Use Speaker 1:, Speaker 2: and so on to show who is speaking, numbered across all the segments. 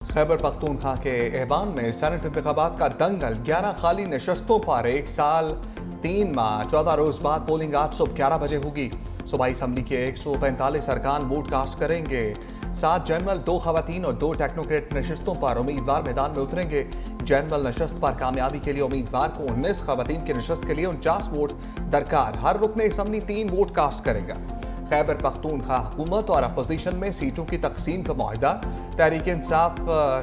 Speaker 1: खैबर पख्तूनख्वा के ऐवान में सेनेट इंतखाबात का दंगल, 11 खाली नशस्तों पर 1 साल 3 माह 14 रोज बाद पोलिंग आज सुबह 11 बजे होगी। सूबाई असम्बली के 145 अरकान वोट कास्ट करेंगे। 7 जनरल, 2 खवातीन और 2 टेक्नोक्रेट नशस्तों पर उम्मीदवार मैदान में उतरेंगे। जनरल नशस्त पर कामयाबी के लिए उम्मीदवार को 19, खवातीन की नशस्त के लिए 49 वोट दरकार। हर रुकन असम्बली 3 वोट कास्ट करेगा। खैबर पख्तूनख्वा हुकूमत और अपोजिशन में सीटों की तकसीम का मुआहदा। तहरीक इंसाफ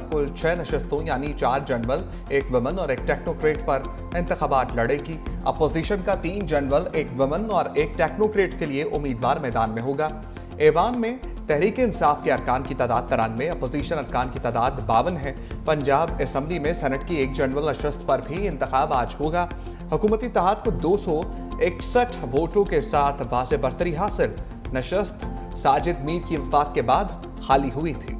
Speaker 1: कुल 6 नशस्तों यानी 4 जनरल, 1 वमन और 1 टेक्नोक्रेट पर इंतखाबात लड़ेगी। अपोजिशन का 3 जनरल, 1 वमन और 1 टेक्नोक्रेट के लिए उम्मीदवार मैदान में होगा। ऐवान में तहरीक इंसाफ के अरकान की तादाद 93, अपोजिशन अरकान की तादाद 52 है। पंजाब असम्बली में सेनेट की 1 जनरल नशस्त पर भी इंतखाब आज होगा। हुकूमती इत्तेहाद को 261 वोटों के साथ वाज़ेह बरतरी हासिल। नशस्त साजिद मीर की वफात के बाद खाली हुई थी।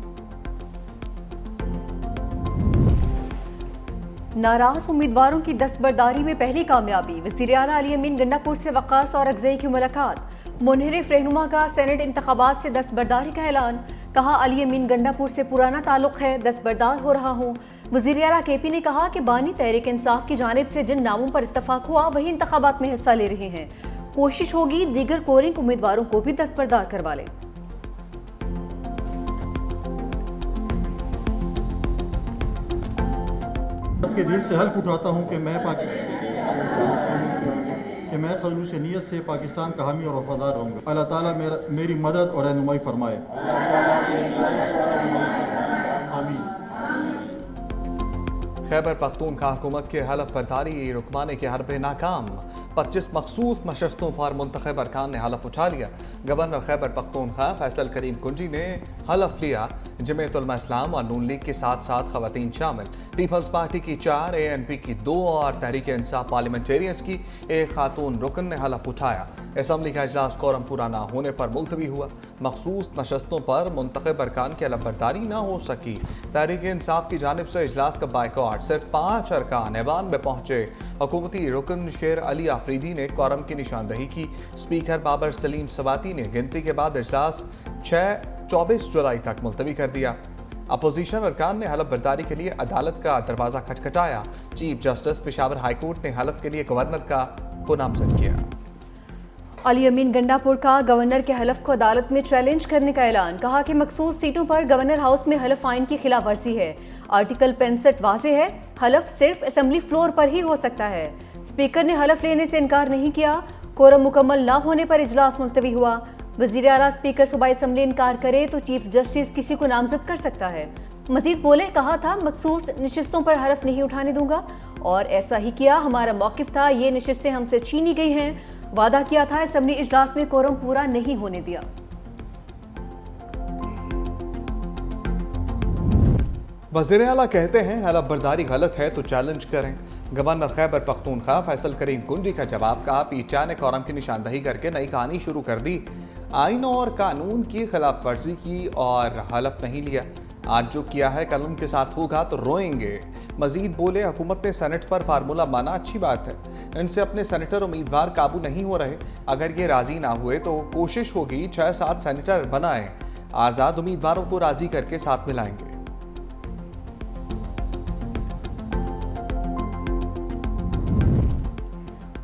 Speaker 2: नाराज उम्मीदवारों की दस्तबरदारी में पहली कामयाबी। वज़ीर आला अली अमीन गंडापुर से वक़ास और अगज़ई की मुलाकात। मुनहरिफ रहनुमा का सेनेट इंतखाबात से दस्तबरदारी का ऐलान। कहा, अली अमीन गंडापुर से पुराना ताल्लुक है, दस्तबरदार हो रहा हूँ। वज़ीर आला KP ने कहा कि बानी तहरीक इंसाफ की जानिब से जिन नामों पर इत्तफाक हुआ वही इंतखाबात में हिस्सा ले रहे हैं। कोशिश होगी दीगर कोरिंग उम्मीदवारों को भी दस्तबरदार करवा लें।
Speaker 3: के दिल से हल्फ उठाता हूँ कि मैं खलूस नीयत से पाकिस्तान का हामी और वफादार रहूँगा। अल्लाह ताला मेरी मदद और रहनुमाई फरमाए। आमीन।
Speaker 1: खैबर पख्तूनख्वा हुकूमत के हलफ बर्दारी रुकवाने के हरबे नाकाम। 25 मखसूस नशस्तों पर मुंतखब अरकान ने हलफ उठा लिया। गवर्नर खैबर पख्तूनख्वा फैसल करीम कुंजी ने हलफ लिया। जमीयत उलमा इस्लाम और नून लीग के साथ साथ खवातीन शामिल। पीपल्स पार्टी की 4, ANP की 2 और तहरीक इंसाफ पार्लियामेंटेरियंस की 1 खातून रुकन ने हलफ उठाया। असम्बली का इजलास कोरम पूरा ना होने पर मुलतवी हुआ। मखसूस नशस्तों पर मुंतखब अरकान की हलफ बर्दारी ना हो सकी। तहरीक इंसाफ की जानिब से इजलास का बाइकआउट। सिर्फ 5 अरकान ऐवान में पहुंचे। हुकूमती रुकन शेर अली आफरीदी ने कोरम की निशानदही की। स्पीकर बाबर सलीम सवाती ने गिनती के बाद इजलास 24 जुलाई तक मुलतवी कर दिया। अपोजिशन अरकान ने हलफ बर्दारी के लिए अदालत का दरवाजा खटखटाया। चीफ जस्टिस पेशावर हाईकोर्ट ने हलफ के लिए गवर्नर को नामजद किया।
Speaker 2: अली अमीन गंडापुर का गवर्नर के हलफ को अदालत में चैलेंज करने का ऐलान। कहा कि मखसूस सीटों पर गवर्नर हाउस में हलफ आइन की खिलाफ वर्जी है। आर्टिकल 65 वाज़ेह है, हलफ सिर्फ असम्बली फ्लोर पर ही हो सकता है। स्पीकर ने हलफ लेने से इनकार नहीं किया। कोरम मुकम्मल न होने पर इजलास मुलतवी हुआ। वज़ीर आला स्पीकर सूबाई असम्बली इनकार करे तो चीफ जस्टिस किसी को नामजद कर सकता है। मजीद बोले, कहा था मखसूस नशिस्तों पर हलफ नहीं उठाने दूंगा और ऐसा ही किया। हमारा मौक़िफ़ था ये नशिस्तें हमसे छीनी गई हैं। वादा किया था, असम्बली इजलास में कोरम पूरा नहीं होने दिया।
Speaker 1: वज़ीर आला कहते हैं हलफ बर्दारी गलत है तो चैलेंज करें। गवर्नर खैबर पख्तूनख्वा फैसल करीम कुंजी का जवाब। कहा, पीछा ने कोरम की निशानदही करके नई कहानी शुरू कर दी। आइन और कानून की खिलाफ वर्जी की और हलफ नहीं लिया। आज जो किया है कल उनके साथ होगा तो रोएंगे। मजीद बोले, हुकूमत ने सेनेट पर फार्मूला माना, अच्छी बात है। इनसे अपने सेनेटर उम्मीदवार काबू नहीं हो रहे। अगर ये राजी ना हुए तो कोशिश होगी 6-7 सेनेटर बनाएं। आज़ाद उम्मीदवारों को राजी करके साथ मिलाएंगे।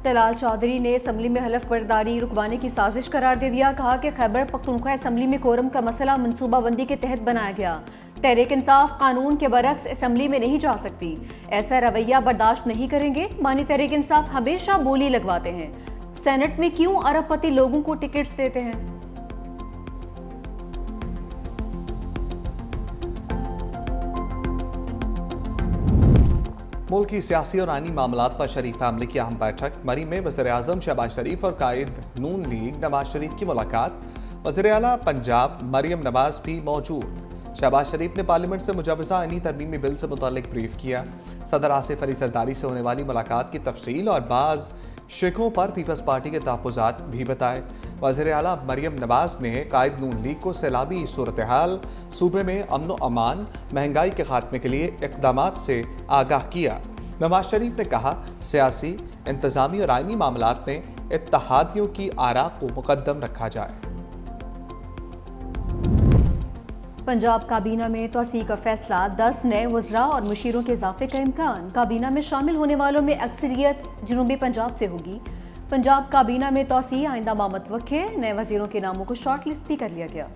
Speaker 2: तलाल चौधरी ने असम्बली में हलफ बर्दारी रुकवाने की साजिश करार दे दिया। कहा कि खैबर पख्तूनख्वा असम्बली में कोरम का मसला मनसूबाबंदी के तहत बनाया गया। तहरीक इंसाफ कानून के बरक्स असम्बली में नहीं जा सकती। ऐसा रवैया बर्दाश्त नहीं करेंगे। मानी तहरीक इंसाफ हमेशा बोली लगवाते हैं। सेनेट में क्यों अरबपति लोगों को टिकट्स देते हैं?
Speaker 1: मुल्क की सियासी और आइनी मामलात पर शरीफ फैमिली की अहम बैठक। मरी में वज़ीर आज़म शहबाज शरीफ और कायद नून लीग नवाज शरीफ की मुलाकात। वज़ीर आला पंजाब मरियम नवाज भी मौजूद। शहबाज शरीफ ने पार्लियामेंट से मुजवज़ा आइनी तरमीमी बिल से मुताल्लिक ब्रीफ किया। सदर आसिफ अली सरदारी से होने वाली मुलाकात की तफसील और बाज़ शिकों पर पीपल्स पार्टी के तहफ़्फ़ुज़ात भी बताए। वज़ीर आला मरियम नवाज ने कायद नून लीग को सैलाबी सूरत हाल, सूबे में अमन व अमान, महंगाई के खात्मे के लिए इक़दामात से आगाह किया। नवाज शरीफ ने कहा, सियासी, इंतज़ामी और आइनी मामलात में इत्तेहादियों की आरा को मुकद्दम रखा जाए।
Speaker 2: पंजाब काबीना में तोसी का फैसला, 10 नए वज़रा और मुशीरों के इजाफे का इम्कान। काबीना में शामिल होने वालों में अक्सरियत जनूबी पंजाब से होगी। पंजाब काबीना में तोसी, आइंदा मामद वक्के, नए वजीरों के नामों को शॉर्ट लिस्ट भी कर लिया गया।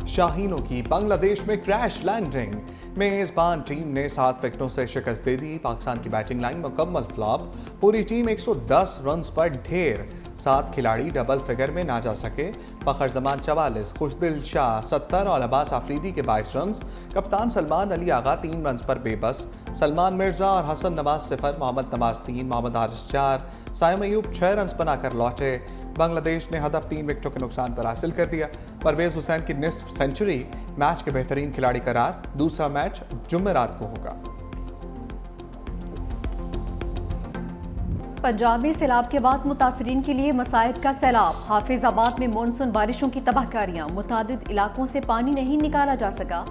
Speaker 1: शाहीनों की बांग्लादेश में क्रैश लैंडिंग। मेजबान टीम ने 7 विकेटों से शिकस्त दे दी। पाकिस्तान की बैटिंग लाइन मुकम्मल फ्लॉप। पूरी टीम 110 रन पर ढेर। 7 खिलाड़ी डबल फिगर में ना जा सके। फखर जमान 44, खुशदिल शाह 70 और अब्बास आफरीदी के 22 रन। कप्तान सलमान अली आगा 3 रन पर बेबस। सलमान मिर्जा और हसन नवाज 0, मोहम्मद नवाज 3, मोहम्मद हारिस 4, साइम अयूब 6 रन बनाकर लौटे। बांग्लादेश ने हदफ 3 विकेटों के नुकसान पर हासिल कर दिया। परवेज हुसैन की निस्फ सेंचुरी, मैच के बेहतरीन खिलाड़ी करार। दूसरा मैच जुमेरात को होगा।
Speaker 2: पंजाब में सैलाब के बाद मुतासरीन के लिए मसाइब का सैलाब। हाफिजाबाद में मानसून बारिशों की तबाहकारियां, मुतादिद इलाकों से पानी नहीं निकाला जा सका।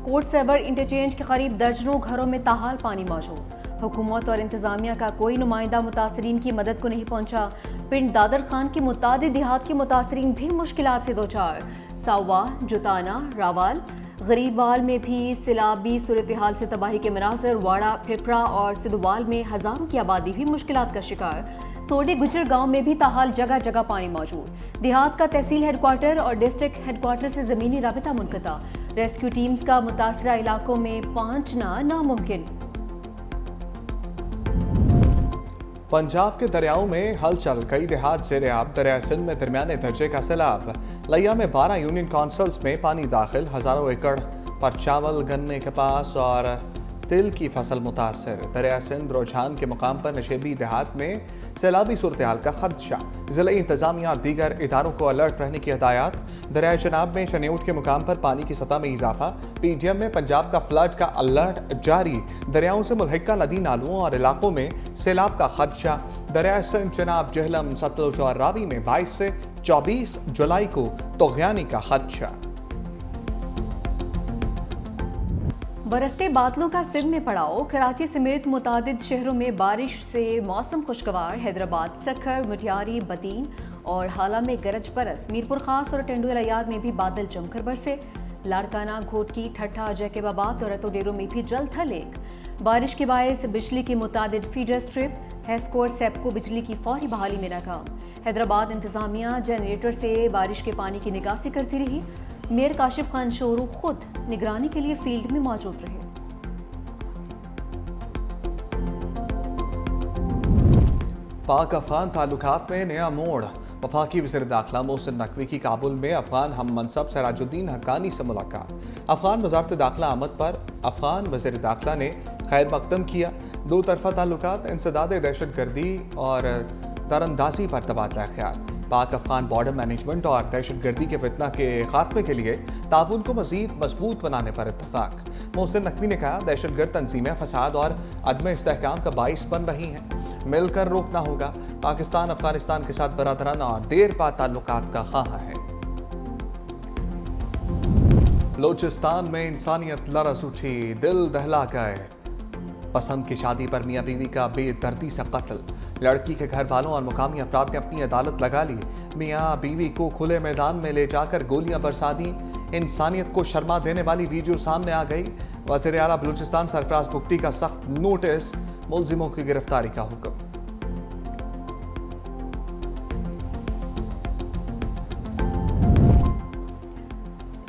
Speaker 2: कोर्ट सर्वर इंटरचेंज के करीब दर्जनों घरों में ताहाल पानी मौजूद। हुकूमत और इंतजामिया का कोई नुमाइंदा मुतासरीन की मदद को नहीं पहुंचा। पिंड दादर खान की मुतादिद देहात के मुतासरीन भी मुश्किलात से दो चार। सावा, जुताना, रावाल, गरीबवाल में भी सैलाबी सूरत हाल से तबाही के मनाजर। वाड़ा, फिपरा और सिद्धवाल में हजारों की आबादी भी मुश्किलात का शिकार। सोडे गुजर गांव में भी ताहाल जगह जगह पानी मौजूद। देहात का तहसील हेडक्वार्टर और डिस्ट्रिक्ट हेडक्वार्टर से ज़मीनी राबिता मुनक़ता। रेस्क्यू टीम्स का मुतासरा इलाकों में पहुंचना नामुमकिन।
Speaker 1: पंजाब के दरियाओं में हलचल, कई देहात ज़ेर-ए-आब। दरिया सिंध में दरमियाने दर्जे का सैलाब। लिया में 12 यूनियन काउंसिल्स में पानी दाखिल। हज़ारों एकड़ पर चावल, गन्ने, कपास और तिल की फसल मुतासर। दरिया सिंध रुझान के मुकाम पर नशेबी देहात में सैलाबी सूरत हाल का खदशा। ज़िला इंतजामिया और दीगर इदारों को अलर्ट रहने की हदायत। दरिया चनाब में शनिऊट के मुकाम पर पानी की सतह में इजाफा। PGM में पंजाब का फ्लड का अलर्ट जारी। दरियाओं से मुल्हिका नदी नालों और इलाकों में सैलाब का खदशा। दरिया सिंध, चनाब, जहलम, सतलुज और रावी में 22 से 24 जुलाई को तोग़यानी का खदशा।
Speaker 2: बरसते बादलों का सिर में पड़ाव। कराची समेत मुतादिद शहरों में बारिश से मौसम खुशगवार। हैदराबाद, सखर, मुटियारी, बतीन और हाला में गरज बरस। मीरपुर खास और टेंडुअल में भी बादल जमकर बरसे। लाड़काना, घोटकी, ठट्ठा, जैकबाबाद और रतोडेरो में भी जल थल एक। बारिश के बायस बिजली की मुतादिद फीडर स्ट्रिप, हेस्कोर, सेप्को बिजली की फौरी बहाली में नाकाम। हैदराबाद इंतजामिया जनरेटर से बारिश के पानी की निकासी करती रही। मेयर काशिफ खान शोरू खुद निगरानी के लिए फील्ड में मौजूद रहे।
Speaker 1: पाक अफगान ताल्लुकात में नया मोड़। वफाकी वज़ीर दाखिला मोहसिन नकवी की काबुल में अफगान हम मनसब सिराजुद्दीन हक्कानी से मुलाकात। अफगान वज़ारत दाखिला आमद पर अफगान वज़ीर दाखिला ने खैर मकदम किया। दो तरफा ताल्लुकात, इंसदाद दहशत गर्दी और दरअंदाजी पर तबादला ख्याल। पाक अफगान बॉर्डर मैनेजमेंट और दहशत गर्दी के फितना के खात्मे के लिए ताउन को मज़ीद मजबूत बनाने पर इत्तफाक। मोहसिन नकवी ने कहा, दहशत गर्द तंजीमें फसाद और अदम इस्तेहकाम का बाइस बन रही हैं। मिलकर रोकना होगा। पाकिस्तान अफगानिस्तान के साथ बरादराना और देर पा ताल्लुकात का ख़्वाह है। बलूचिस्तान में इंसानियत लरज़ उठी, दिल दहला गए। पसंद की शादी पर मियाँ बीवी का बेदर्दी से कत्ल। लड़की के घर वालों और मुकामी अफराद ने अपनी अदालत लगा ली। मियाँ बीवी को खुले मैदान में ले जाकर गोलियां बरसा दी। इंसानियत को शर्मा देने वाली वीडियो सामने आ गई। वज़ीर आला बलूचिस्तान सरफराज बुगटी का सख्त नोटिस, मुल्जिमों की गिरफ्तारी का हुक्म।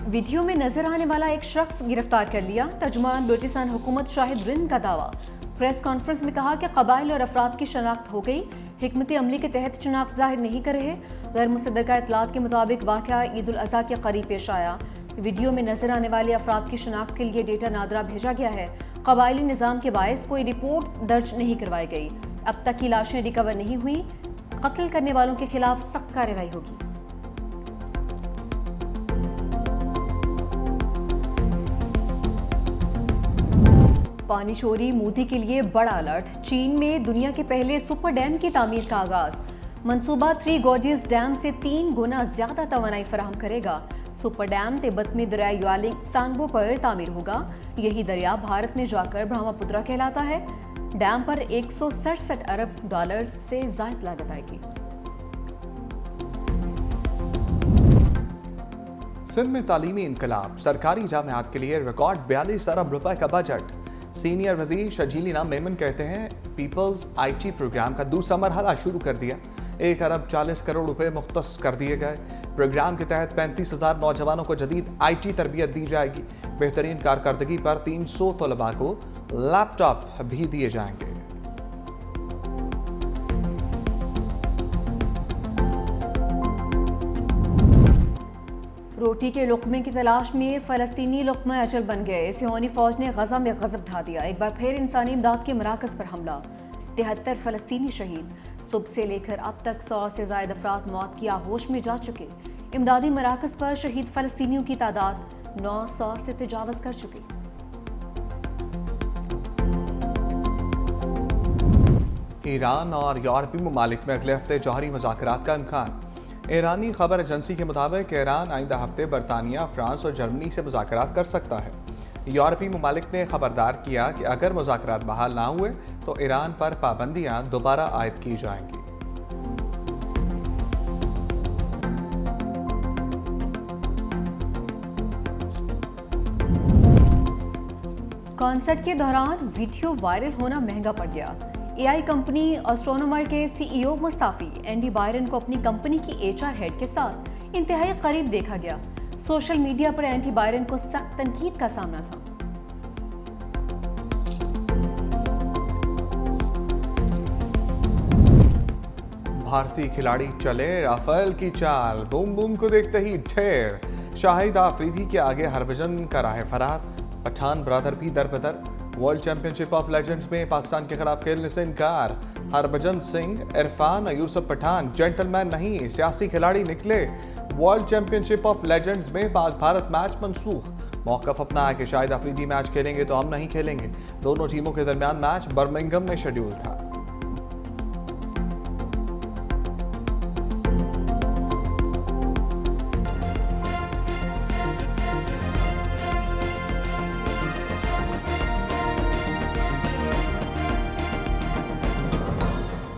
Speaker 2: वीडियो में नजर आने वाला एक शख्स गिरफ्तार कर लिया। तर्जुमान बलूचिस्तान हुकूमत शाहिद रिंद का दावा। प्रेस कॉन्फ्रेंस में कहा कि कबाइल और अफराद की शनाख्त हो गई। हिकमत अमली के तहत शनाख्त जाहिर नहीं कर रहे। गैर मुसद्दका इतलात के मुताबिक वाक़या ईद उल अज़हा के करीब पेश आया। वीडियो में नजर आने वाले अफराद की शनाख्त के लिए डेटा नादरा भेजा गया है। कबाइली निज़ाम के बायस कोई रिपोर्ट दर्ज नहीं करवाई गई। अब तक की लाशें रिकवर नहीं हुई। कत्ल करने वालों के खिलाफ सख्त कार्रवाई होगी। पानी चोरी मोदी के लिए बड़ा अलर्ट। चीन में दुनिया के पहले सुपर डैम की तामीर का आगाज। मंसूबा 3 गॉर्जियस डैम से 3 गुना ज्यादा तवानाई फराहम करेगा। सुपर डैम तिब्बत में दरिया यालिंग सांगबो पर तामीर होगा। यही दरिया भारत में जाकर ब्रह्मपुत्र कहलाता है। डैम पर 167 अरब डॉलर्स से ज़ायद लागत आएगी।
Speaker 1: सिंध में तालीमी इनकलाब, सरकारी जामियात के लिए रिकॉर्ड 42 अरब रुपए का बजट। सीनियर वजीर शजील इनाम मेमन कहते हैं पीपल्स IT प्रोग्राम का दूसरा मरहला शुरू कर दिया। 1 अरब 40 करोड़ रुपए मुख्तस कर दिए गए। प्रोग्राम के तहत 35,000 नौजवानों को जदीद IT तरबियत दी जाएगी। बेहतरीन कारकर्दगी पर 300 तलबा को लैपटॉप भी दिए जाएंगे।
Speaker 2: रोटी के लुक़मे की तलाश में फ़लस्तीनी लुक़मा अजल बन गए। सियोनी फ़ौज ने गज़ा में गज़ब ढा दिया। एक बार फिर इंसानी इमदाद के मराकज़ पर हमला, 73 फ़लस्तीनी शहीद। सुबह से लेकर अब तक 100 से ज़ायद अफराद मौत की आगोश में जा चुके। इमदादी मराकज़ पर शहीद फ़लस्तीनियों की तादाद 900 से तजावज़ कर चुकी।
Speaker 1: ईरान और यूरोपीय ममालिक में अगले हफ्ते जौहरी मुज़ाकरात का इम्कान। ईरानी खबर एजेंसी के मुताबिक ईरान आइंदा हफ्ते बरतानिया, फ्रांस और जर्मनी से मुज़ाकरात कर सकता है। यूरोपीय ममालिक ने खबरदार किया कि अगर मुज़ाकरात बहाल ना हुए तो ईरान पर पाबंदियां दोबारा आयद की जाएंगी।
Speaker 2: कॉन्सर्ट के दौरान वीडियो वायरल होना महंगा पड़ गया। AI कंपनी एस्ट्रोनोमर के CEO मुस्ताफी एंडी बायरन को अपनी कंपनी की HR हेड के साथ इंतहाई करीब देखा गया। सोशल मीडिया पर एंडी बायरन को सख्त तनकीद का सामना था।
Speaker 1: भारतीय खिलाड़ी चले राफेल की चाल, बूम बूम को देखते ही ढेर। शाहिद आफरीदी के आगे हरभजन का राह फरार, पठान ब्रदर भी दरबदर। वर्ल्ड चैंपियनशिप ऑफ लेजेंड्स में पाकिस्तान के खिलाफ खेलने से इनकार। हरभजन सिंह, इरफान और यूसुफ पठान जेंटलमैन नहीं, सियासी खिलाड़ी निकले। वर्ल्ड चैंपियनशिप ऑफ लेजेंड्स में पाक भारत मैच मनसूख। मौकफ अपना है कि शाहिद आफरीदी मैच खेलेंगे तो हम नहीं खेलेंगे। दोनों टीमों के दरमियान मैच बर्मिंघम में शेड्यूल था।